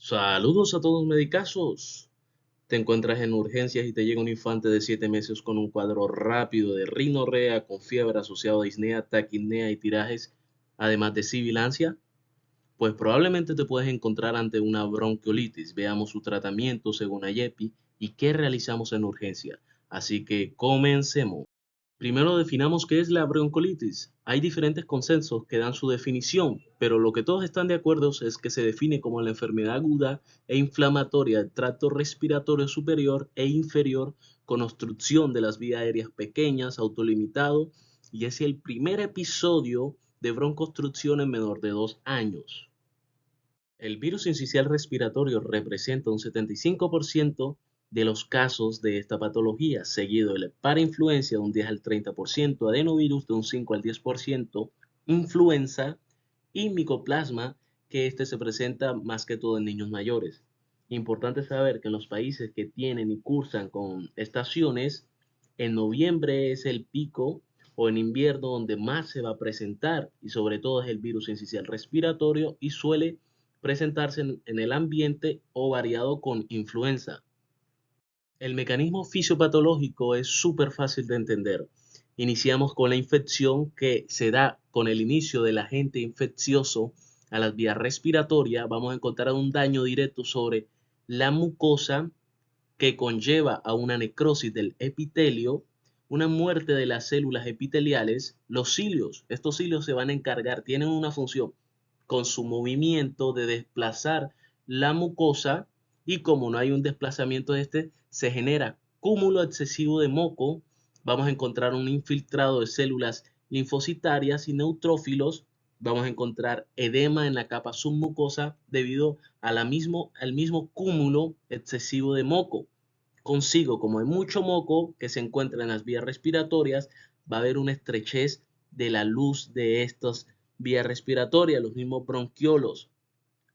Saludos a todos medicazos. Te encuentras en urgencias y te llega un infante de 7 meses con un cuadro rápido de rinorrea con fiebre asociado a disnea, taquipnea y tirajes, además de sibilancia. Pues probablemente te puedes encontrar ante una bronquiolitis. Veamos su tratamiento según AYEPI y qué realizamos en urgencia. Así que comencemos. Primero definamos qué es la bronquiolitis. Hay diferentes consensos que dan su definición, pero lo que todos están de acuerdo es que se define como la enfermedad aguda e inflamatoria del tracto respiratorio superior e inferior con obstrucción de las vías aéreas pequeñas, autolimitado, y es el primer episodio de broncoobstrucción en menor de 2 años. El virus sincicial respiratorio representa un 75% de los casos de esta patología, seguido de la parainfluencia de un 10 al 30%, adenovirus de un 5 al 10%, influenza y micoplasma, que este se presenta más que todo en niños mayores. Importante saber que en los países que tienen y cursan con estaciones, en noviembre es el pico o en invierno donde más se va a presentar, y sobre todo es el virus sincicial respiratorio y suele presentarse en el ambiente o variado con influenza. El mecanismo fisiopatológico es súper fácil de entender. Iniciamos con la infección que se da con el inicio del agente infeccioso a las vías respiratorias. Vamos a encontrar un daño directo sobre la mucosa que conlleva a una necrosis del epitelio, una muerte de las células epiteliales. Los cilios, estos cilios se van a encargar, tienen una función con su movimiento de desplazar la mucosa, y como no hay un desplazamiento de este, se genera cúmulo excesivo de moco. Vamos a encontrar un infiltrado de células linfocitarias y neutrófilos. Vamos a encontrar edema en la capa submucosa debido al mismo cúmulo excesivo de moco. Consigo, como hay mucho moco que se encuentra en las vías respiratorias, va a haber una estrechez de la luz de estas vías respiratorias, los mismos bronquiolos.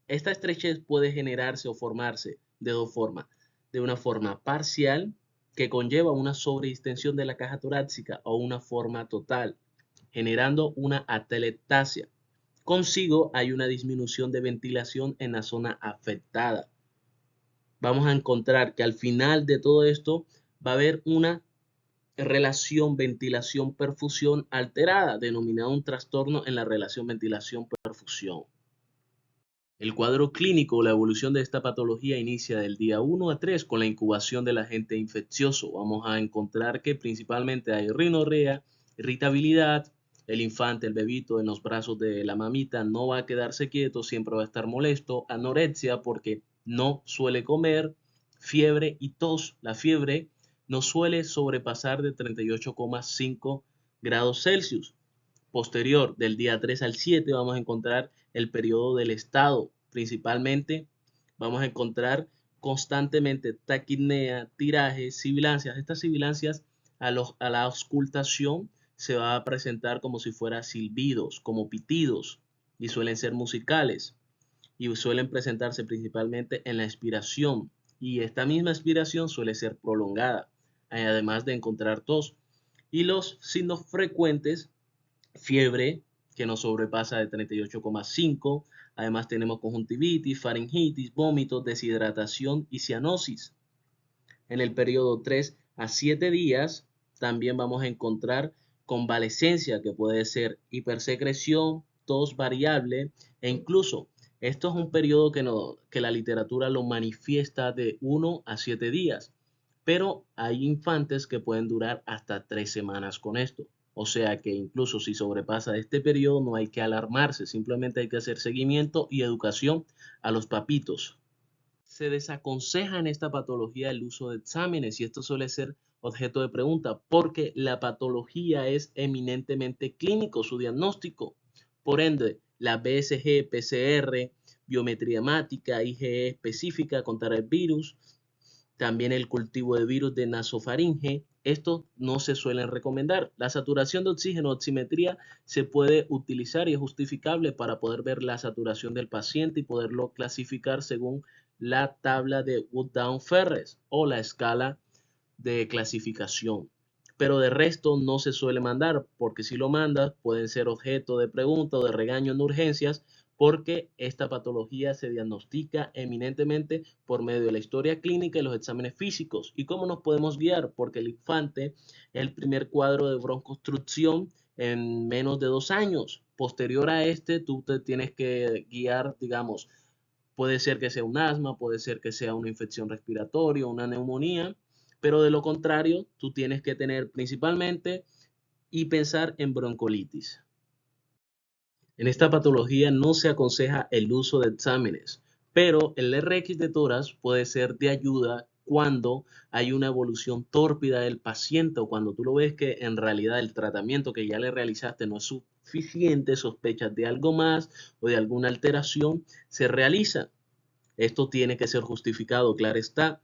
Esta estrechez puede generarse o formarse de dos formas. De una forma parcial, que conlleva una sobredistensión de la caja torácica, o una forma total, generando una atelectasia. Consigo hay una disminución de ventilación en la zona afectada. Vamos a encontrar que al final de todo esto va a haber una relación ventilación-perfusión alterada, denominado un trastorno en la relación ventilación-perfusión. El cuadro clínico o la evolución de esta patología inicia del día 1 a 3 con la incubación del agente infeccioso. Vamos a encontrar que principalmente hay rinorrea, irritabilidad, el infante, el bebito en los brazos de la mamita no va a quedarse quieto, siempre va a estar molesto, anorexia porque no suele comer, fiebre y tos. La fiebre no suele sobrepasar de 38,5 grados Celsius. Posterior, del día 3 al 7, vamos a encontrar el periodo del estado. Principalmente vamos a encontrar constantemente taquipnea, tirajes, sibilancias. Estas sibilancias a la auscultación se va a presentar como si fuera silbidos, como pitidos, y suelen ser musicales y suelen presentarse principalmente en la expiración, y esta misma expiración suele ser prolongada, además de encontrar tos. Y los signos frecuentes: fiebre que no sobrepasa de 38,5. Además tenemos conjuntivitis, faringitis, vómitos, deshidratación y cianosis. En el periodo 3 a 7 días también vamos a encontrar convalescencia, que puede ser hipersecreción, tos variable, e incluso esto es un periodo que la literatura lo manifiesta de 1 a 7 días, pero hay infantes que pueden durar hasta 3 semanas con esto. O sea que incluso si sobrepasa este periodo no hay que alarmarse, simplemente hay que hacer seguimiento y educación a los papitos. Se desaconseja en esta patología el uso de exámenes, y esto suele ser objeto de pregunta porque la patología es eminentemente clínico, su diagnóstico. Por ende, la BSG, PCR, biometría hemática, IgE específica contra el virus, también el cultivo de virus de nasofaringe, estos no se suelen recomendar. La saturación de oxígeno, oximetría, se puede utilizar y es justificable para poder ver la saturación del paciente y poderlo clasificar según la tabla de Wood-Down-Ferres o la escala de clasificación. Pero de resto no se suele mandar, porque si lo mandas pueden ser objeto de pregunta o de regaño en urgencias porque esta patología se diagnostica eminentemente por medio de la historia clínica y los exámenes físicos. ¿Y cómo nos podemos guiar? Porque el infante es el primer cuadro de broncostrucción en menos de 2 años. Posterior a este, tú te tienes que guiar, digamos, puede ser que sea un asma, puede ser que sea una infección respiratoria, una neumonía, pero de lo contrario, tú tienes que tener principalmente y pensar en broncolitis. En esta patología no se aconseja el uso de exámenes, pero el RX de tórax puede ser de ayuda cuando hay una evolución tórpida del paciente o cuando tú lo ves que en realidad el tratamiento que ya le realizaste no es suficiente, sospechas de algo más o de alguna alteración, se realiza. Esto tiene que ser justificado, claro está.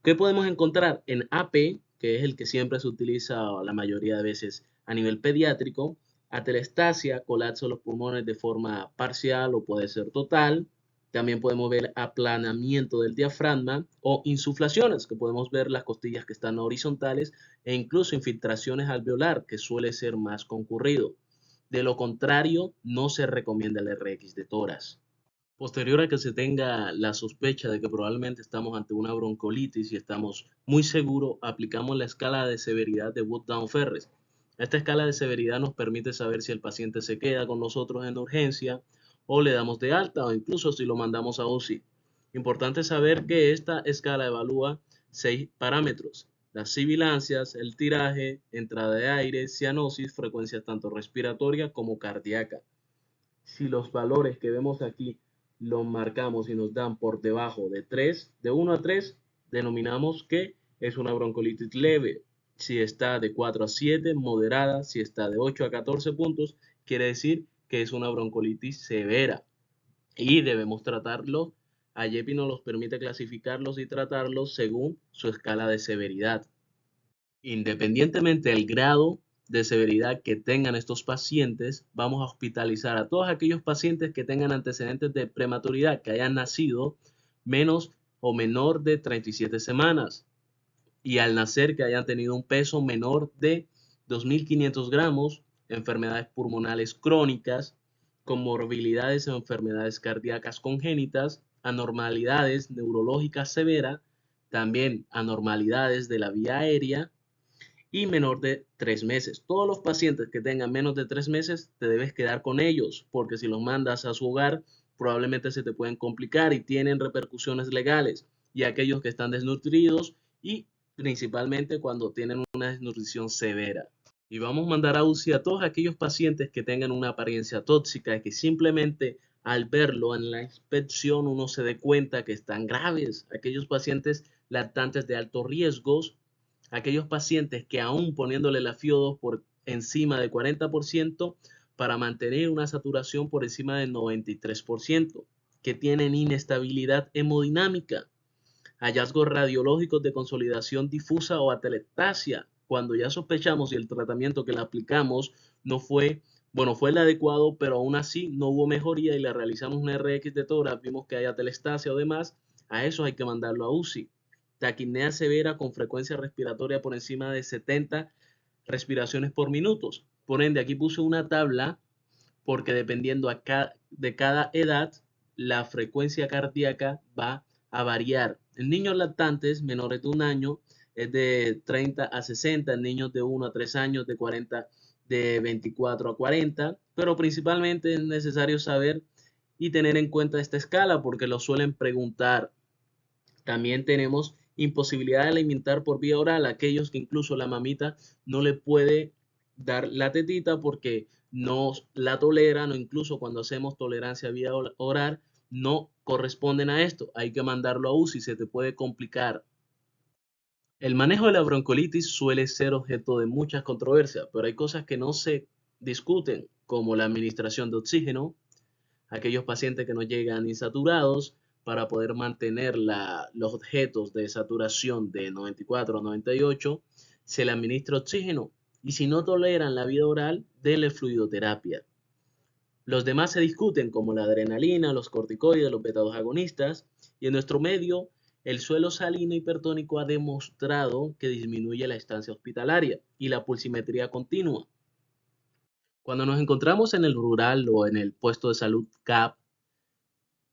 ¿Qué podemos encontrar en AP, que es el que siempre se utiliza la mayoría de veces a nivel pediátrico? Atelestasia, colapso de los pulmones de forma parcial o puede ser total. También podemos ver aplanamiento del diafragma o insuflaciones, que podemos ver las costillas que están horizontales e incluso infiltraciones alveolar, que suele ser más concurrido. De lo contrario, no se recomienda el RX de tórax. Posterior a que se tenga la sospecha de que probablemente estamos ante una broncolitis y estamos muy seguros, aplicamos la escala de severidad de Wood-Down-Ferris. Esta escala de severidad nos permite saber si el paciente se queda con nosotros en urgencia o le damos de alta o incluso si lo mandamos a UCI. Importante saber que esta escala evalúa 6 parámetros: las sibilancias, el tiraje, entrada de aire, cianosis, frecuencia tanto respiratoria como cardíaca. Si los valores que vemos aquí los marcamos y nos dan por debajo de 3, de 1 a 3, denominamos que es una broncolitis leve. Si está de 4 a 7, moderada. Si está de 8 a 14 puntos, quiere decir que es una broncolitis severa. Y debemos tratarlo. AYEPI nos los permite clasificarlos y tratarlos según su escala de severidad. Independientemente del grado de severidad que tengan estos pacientes, vamos a hospitalizar a todos aquellos pacientes que tengan antecedentes de prematuridad, que hayan nacido menos o menor de 37 semanas y al nacer que hayan tenido un peso menor de 2.500 gramos, enfermedades pulmonales crónicas, comorbilidades o enfermedades cardíacas congénitas, anormalidades neurológicas severas, también anormalidades de la vía aérea y menor de 3 meses. Todos los pacientes que tengan menos de 3 meses te debes quedar con ellos, porque si los mandas a su hogar probablemente se te pueden complicar y tienen repercusiones legales. Y aquellos que están desnutridos y principalmente cuando tienen una desnutrición severa. Y vamos a mandar a UCI a todos aquellos pacientes que tengan una apariencia tóxica, que simplemente al verlo en la inspección uno se dé cuenta que están graves. Aquellos pacientes lactantes de altos riesgos, aquellos pacientes que aún poniéndole la FIO2 por encima del 40% para mantener una saturación por encima del 93%, que tienen inestabilidad hemodinámica, hallazgos radiológicos de consolidación difusa o atelectasia, cuando ya sospechamos y el tratamiento que le aplicamos no fue, bueno, fue el adecuado, pero aún así no hubo mejoría y le realizamos un RX de tórax, vimos que hay atelectasia o demás, a eso hay que mandarlo a UCI. Taquipnea severa con frecuencia respiratoria por encima de 70 respiraciones por minuto. Por ende, aquí puse una tabla porque dependiendo de cada edad, la frecuencia cardíaca va a variar. En niños lactantes menores de 1 año es de 30 a 60, en niños de 1 a 3 años de 40, de 24 a 40, pero principalmente es necesario saber y tener en cuenta esta escala porque lo suelen preguntar. También tenemos imposibilidad de alimentar por vía oral, aquellos que incluso la mamita no le puede dar la tetita porque no la toleran o incluso cuando hacemos tolerancia vía oral no corresponden a esto. Hay que mandarlo a UCI, se te puede complicar. El manejo de la broncolitis suele ser objeto de muchas controversias, pero hay cosas que no se discuten, como la administración de oxígeno, aquellos pacientes que no llegan insaturados para poder mantener los objetos de saturación de 94 a 98, se le administra oxígeno y si no toleran la vía oral, denle fluidoterapia. Los demás se discuten como la adrenalina, los corticoides, los beta-2 agonistas y en nuestro medio el suelo salino hipertónico ha demostrado que disminuye la estancia hospitalaria y la pulsimetría continua. Cuando nos encontramos en el rural o en el puesto de salud CAP,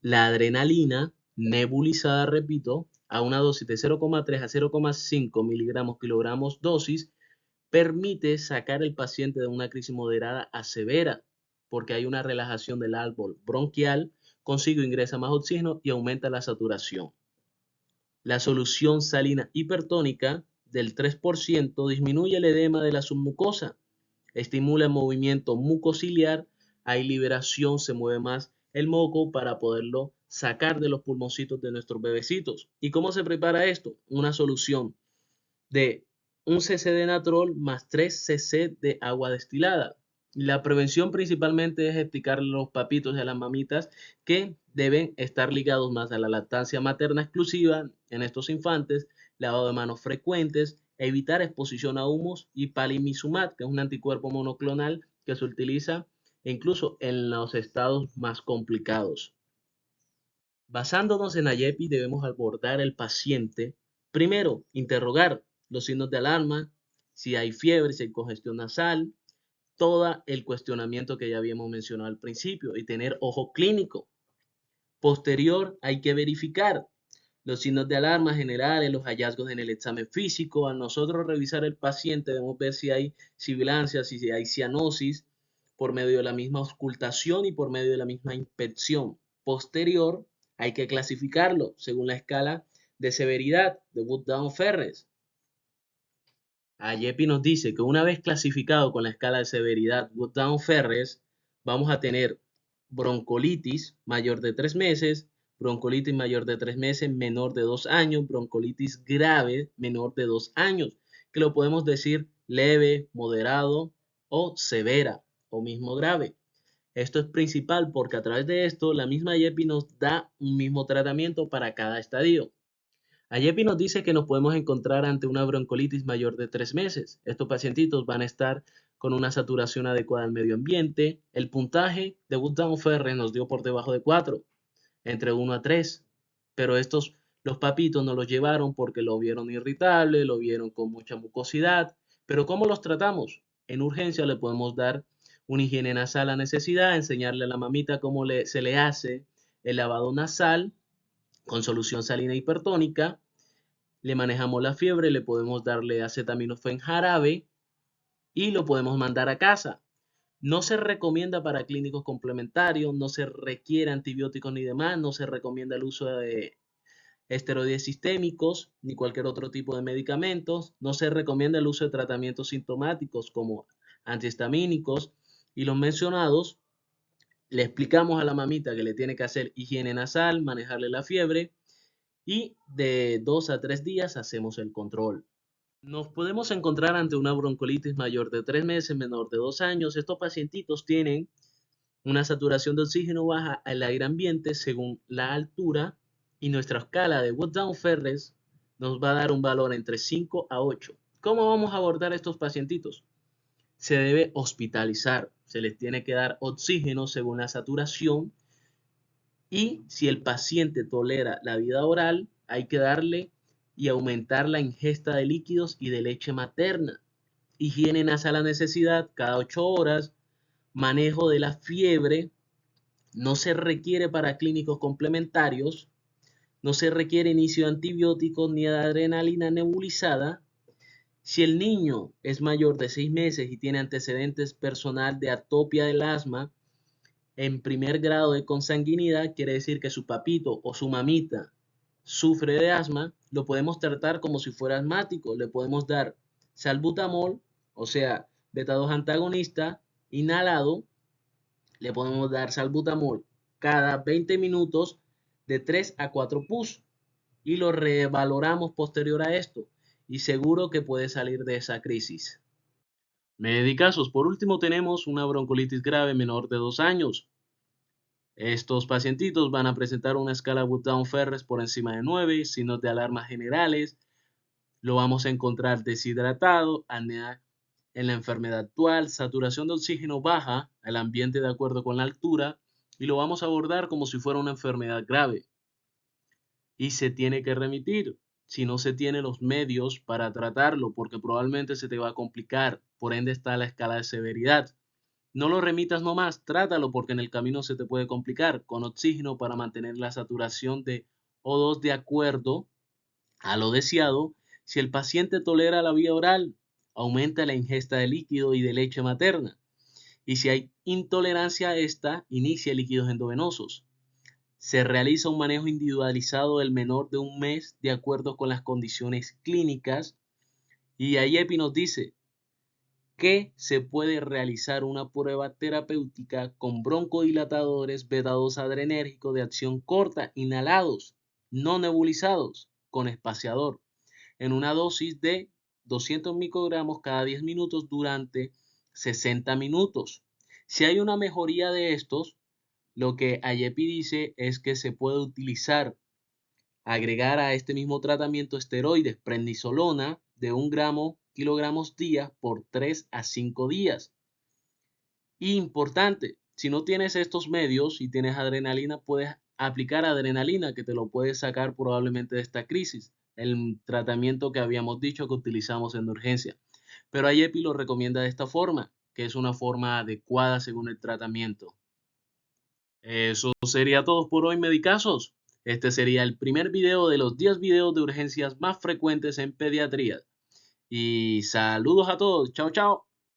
la adrenalina nebulizada, repito, a una dosis de 0,3 a 0,5 miligramos kilogramos dosis, permite sacar al paciente de una crisis moderada a severa, porque hay una relajación del árbol bronquial, consigo ingresa más oxígeno y aumenta la saturación. La solución salina hipertónica del 3% disminuye el edema de la submucosa, estimula el movimiento mucociliar, hay liberación, se mueve más el moco para poderlo sacar de los pulmoncitos de nuestros bebecitos. ¿Y cómo se prepara esto? Una solución de 1 cc de natrol más 3 cc de agua destilada. La prevención principalmente es explicarle a los papitos y a las mamitas que deben estar ligados más a la lactancia materna exclusiva en estos infantes, lavado de manos frecuentes, evitar exposición a humos y palimizumab, que es un anticuerpo monoclonal que se utiliza incluso en los estados más complicados. Basándonos en AYEPI, debemos abordar el paciente. Primero, interrogar los signos de alarma, si hay fiebre, si hay congestión nasal, todo el cuestionamiento que ya habíamos mencionado al principio y tener ojo clínico. Posterior, hay que verificar los signos de alarma generales, los hallazgos en el examen físico. Al nosotros revisar el paciente, debemos ver si hay sibilancia, si hay cianosis, por medio de la misma auscultación y por medio de la misma inspección. Posterior, hay que clasificarlo según la escala de severidad de Wood-Down-Ferres. Ayepi nos dice que una vez clasificado con la escala de severidad Wood-Down-Ferres, vamos a tener broncolitis mayor de 3 meses, broncolitis mayor de 3 meses, menor de 2 años, broncolitis grave menor de 2 años, que lo podemos decir leve, moderado o severa o mismo grave. Esto es principal porque a través de esto la misma Ayepi nos da un mismo tratamiento para cada estadio. Ayepi nos dice que nos podemos encontrar ante una broncolitis mayor de 3 meses. Estos pacientitos van a estar con una saturación adecuada al medio ambiente. El puntaje de Wood-Down-Ferres nos dio por debajo de 4, entre 1 a 3. Pero los papitos no los llevaron porque lo vieron irritable, lo vieron con mucha mucosidad. Pero ¿cómo los tratamos? En urgencia le podemos dar una higiene nasal a necesidad, enseñarle a la mamita cómo se le hace el lavado nasal con solución salina hipertónica. Le manejamos la fiebre, le podemos darle acetaminofén jarabe y lo podemos mandar a casa. No se recomienda para clínicos complementarios, no se requiere antibióticos ni demás, no se recomienda el uso de esteroides sistémicos ni cualquier otro tipo de medicamentos, no se recomienda el uso de tratamientos sintomáticos como antihistamínicos y los mencionados. Le explicamos a la mamita que le tiene que hacer higiene nasal, manejarle la fiebre y de 2 a 3 días hacemos el control. Nos podemos encontrar ante una broncolitis mayor de 3 meses, menor de 2 años. Estos pacientitos tienen una saturación de oxígeno baja al aire ambiente según la altura y nuestra escala de Wood-Down-Ferres nos va a dar un valor entre 5 a 8. ¿Cómo vamos a abordar estos pacientitos? Se debe hospitalizar, se les tiene que dar oxígeno según la saturación y si el paciente tolera la vida oral, hay que darle y aumentar la ingesta de líquidos y de leche materna. Higiene nasal a necesidad cada 8 horas, manejo de la fiebre, no se requiere para clínicos complementarios, no se requiere inicio de antibióticos ni de adrenalina nebulizada. Si el niño es mayor de 6 meses y tiene antecedentes personal de atopia del asma, en primer grado de consanguinidad, quiere decir que su papito o su mamita sufre de asma, lo podemos tratar como si fuera asmático. Le podemos dar salbutamol, o sea, beta 2 antagonista inhalado. Le podemos dar salbutamol cada 20 minutos de 3 a 4 pus y lo revaloramos posterior a esto y seguro que puede salir de esa crisis. Medicazos. Por último tenemos una broncolitis grave menor de 2 años. Estos pacientitos van a presentar una escala Wood-Down-Ferres por encima de 9, signos de alarma generales. Lo vamos a encontrar deshidratado, apnea en la enfermedad actual, saturación de oxígeno baja, el ambiente de acuerdo con la altura, y lo vamos a abordar como si fuera una enfermedad grave. Y se tiene que remitir si no se tiene los medios para tratarlo, porque probablemente se te va a complicar, por ende está la escala de severidad. No lo remitas nomás, trátalo porque en el camino se te puede complicar. Con oxígeno para mantener la saturación de O2 de acuerdo a lo deseado. Si el paciente tolera la vía oral, aumenta la ingesta de líquido y de leche materna. Y si hay intolerancia a esta, inicia líquidos endovenosos. Se realiza un manejo individualizado del menor de un mes de acuerdo con las condiciones clínicas. Y AIEPI nos dice que se puede realizar una prueba terapéutica con broncodilatadores beta-2 adrenérgicos de acción corta, inhalados, no nebulizados, con espaciador, en una dosis de 200 microgramos cada 10 minutos durante 60 minutos. Si hay una mejoría de estos, lo que AIEPI dice es que se puede utilizar, agregar a este mismo tratamiento esteroides, prednisolona de 1 gramo kilogramos día por 3 a 5 días. Y importante, si no tienes estos medios y tienes adrenalina, puedes aplicar adrenalina que te lo puedes sacar probablemente de esta crisis, el tratamiento que habíamos dicho que utilizamos en urgencia. Pero AIEPI lo recomienda de esta forma, que es una forma adecuada según el tratamiento. Eso sería todo por hoy, medicazos. Este sería el primer video de los 10 videos de urgencias más frecuentes en pediatría. Y saludos a todos. Chao, chao.